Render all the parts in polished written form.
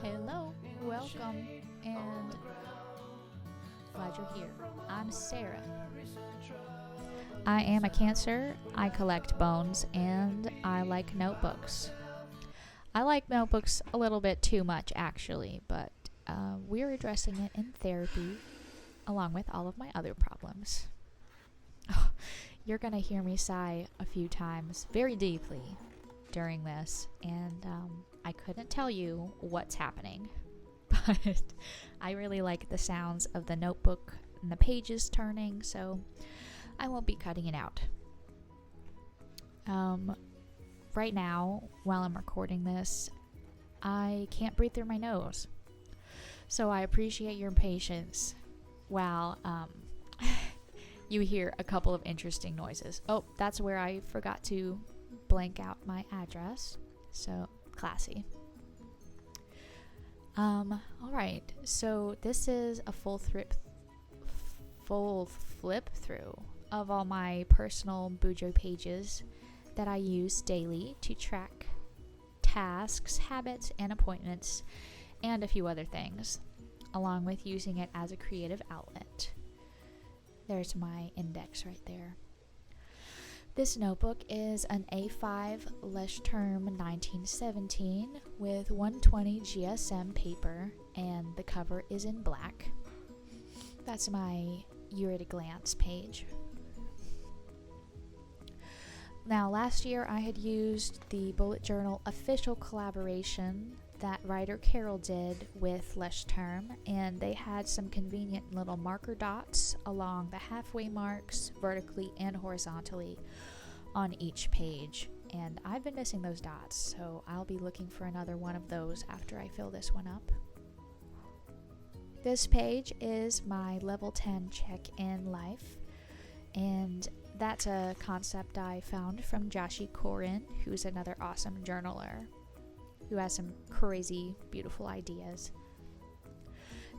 Hello, welcome, and glad you're here. I'm Sarah. I am a Cancer, I collect bones, and I like notebooks. I like notebooks a little bit too much, actually, but we're addressing it in therapy, along with all of my other problems. You're going to hear me sigh a few times very deeply during this, and I couldn't tell you what's happening, but I really like the sounds of the notebook and the pages turning, so I won't be cutting it out. Right now, while I'm recording this, I can't breathe through my nose, so I appreciate your patience while you hear a couple of interesting noises. Oh, that's where I forgot to blank out my address, so classy. Alright, so this is a full flip through of all my personal Bujo pages that I use daily to track tasks, habits, and appointments, and a few other things, along with using it as a creative outlet. There's my index right there. This notebook is an A5 Leuchtturm 1917 with 120 GSM paper, and the cover is in black. That's my year at a glance page. Now, last year I had used the bullet journal official collaboration that writer Carol did with Leuchtturm, and they had some convenient little marker dots along the halfway marks, vertically and horizontally, on each page. And I've been missing those dots, so I'll be looking for another one of those after I fill this one up. This page is my level 10 check-in life, and that's a concept I found from Joshi Korin, who's another awesome journaler who has some crazy, beautiful ideas.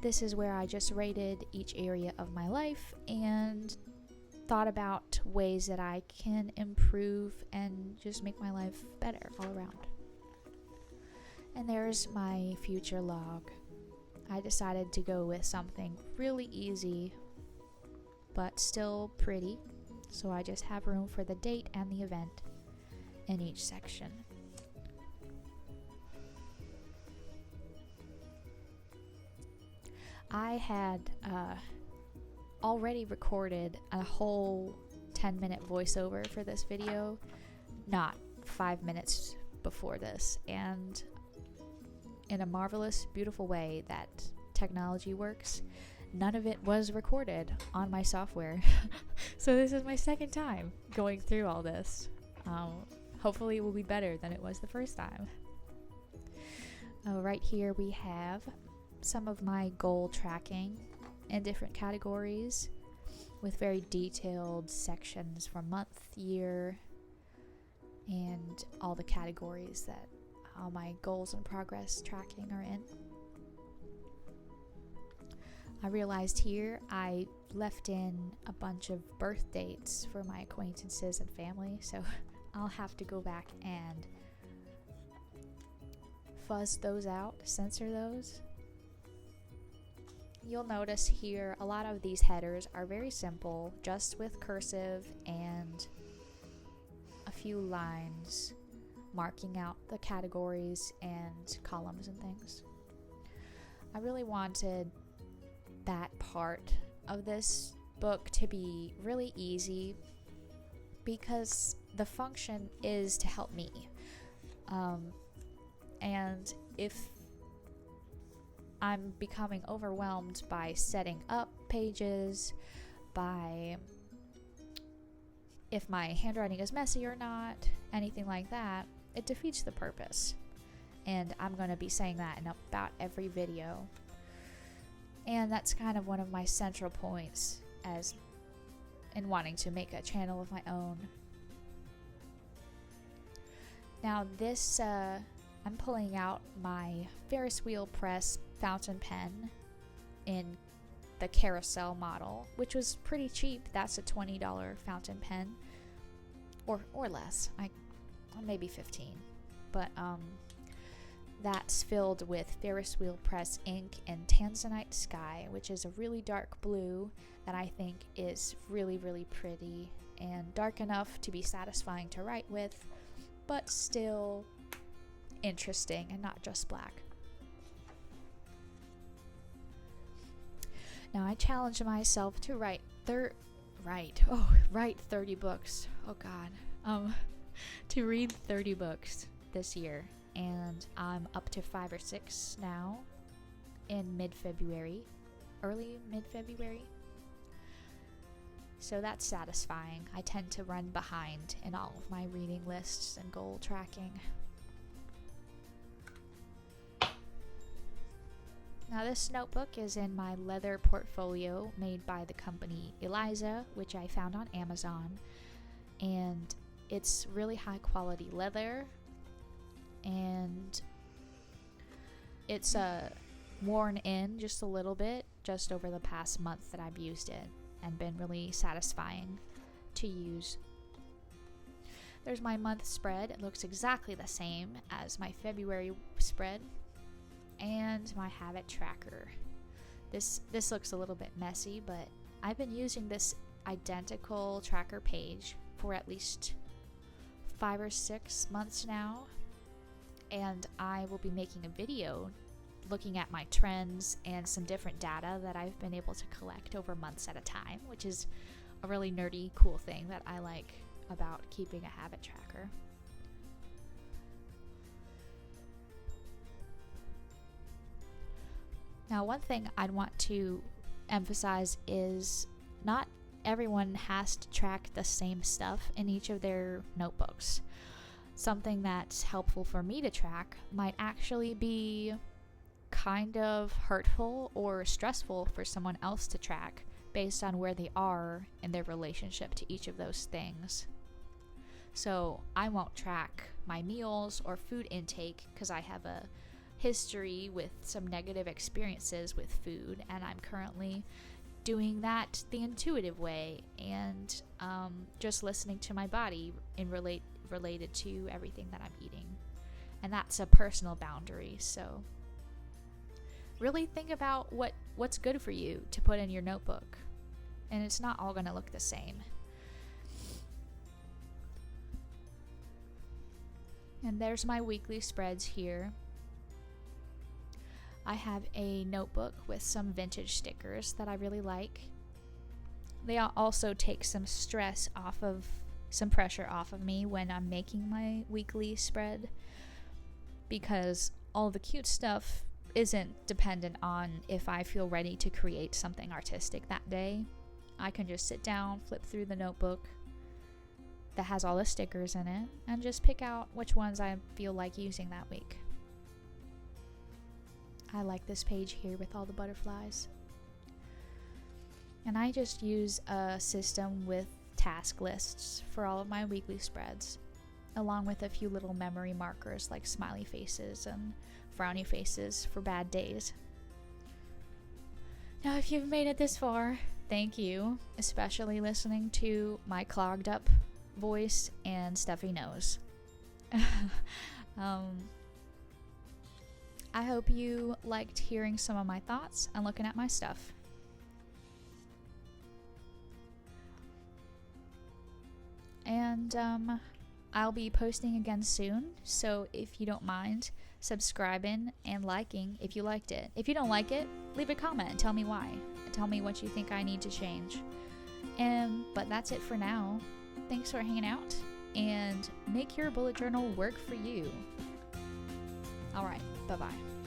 This is where I just rated each area of my life and thought about ways that I can improve and just make my life better all around. And there's my future log. I decided to go with something really easy, but still pretty, so I just have room for the date and the event in each section. I had already recorded a whole 10-minute voiceover for this video, not 5 minutes before this, and in a marvelous, beautiful way that technology works, none of it was recorded on my software. So this is my second time going through all this. Hopefully it will be better than it was the first time. Right here we have some of my goal tracking in different categories with very detailed sections for month, year, and all the categories that all my goals and progress tracking are in. I realized here I left in a bunch of birth dates for my acquaintances and family, so I'll have to go back and fuzz those out, censor those. You'll notice here a lot of these headers are very simple, just with cursive and a few lines marking out the categories and columns and things. I really wanted that part of this book to be really easy because the function is to help me. And if I'm becoming overwhelmed by setting up pages, by if my handwriting is messy or not, anything like that, it defeats the purpose. And I'm going to be saying that in about every video. And that's kind of one of my central points as in wanting to make a channel of my own. Now this, I'm pulling out my Ferris wheel press fountain pen in the carousel model, which was pretty cheap. That's a $20 fountain pen, or less. Maybe $15. But that's filled with Ferris wheel press ink and Tanzanite sky, which is a really dark blue that I think is really, really pretty and dark enough to be satisfying to write with, but still interesting and not just black. Now I challenge myself to write 30 books. Oh God. To read 30 books this year, and I'm up to 5 or 6 now in early mid-February. So that's satisfying. I tend to run behind in all of my reading lists and goal tracking. Now this notebook is in my leather portfolio made by the company Eliza, which I found on Amazon, and it's really high quality leather, and it's worn in just a little bit just over the past month that I've used it, and been really satisfying to use. There's my month spread. It looks exactly the same as my February spread, and my habit tracker. This looks a little bit messy, but I've been using this identical tracker page for at least 5 or 6 months now, and I will be making a video looking at my trends and some different data that I've been able to collect over months at a time, which is a really nerdy, cool thing that I like about keeping a habit tracker. Now, one thing I'd want to emphasize is not everyone has to track the same stuff in each of their notebooks. Something that's helpful for me to track might actually be kind of hurtful or stressful for someone else to track based on where they are in their relationship to each of those things. So I won't track my meals or food intake because I have a history with some negative experiences with food, and I'm currently doing that the intuitive way and just listening to my body in related to everything that I'm eating. And that's a personal boundary, so really think about what's good for you to put in your notebook, and it's not all going to look the same. And there's my weekly spreads here. I have a notebook with some vintage stickers that I really like. They also take some pressure off of me when I'm making my weekly spread, because all the cute stuff isn't dependent on if I feel ready to create something artistic that day. I can just sit down, flip through the notebook that has all the stickers in it, and just pick out which ones I feel like using that week. I like this page here with all the butterflies. And I just use a system with task lists for all of my weekly spreads, along with a few little memory markers like smiley faces and frowny faces for bad days. Now, if you've made it this far, thank you, especially listening to my clogged up voice and stuffy nose. I hope you liked hearing some of my thoughts and looking at my stuff. And I'll be posting again soon, so if you don't mind subscribing and liking if you liked it. If you don't like it, leave a comment and tell me why. Tell me what you think I need to change. But that's it for now. Thanks for hanging out, and make your bullet journal work for you. Alright, bye-bye.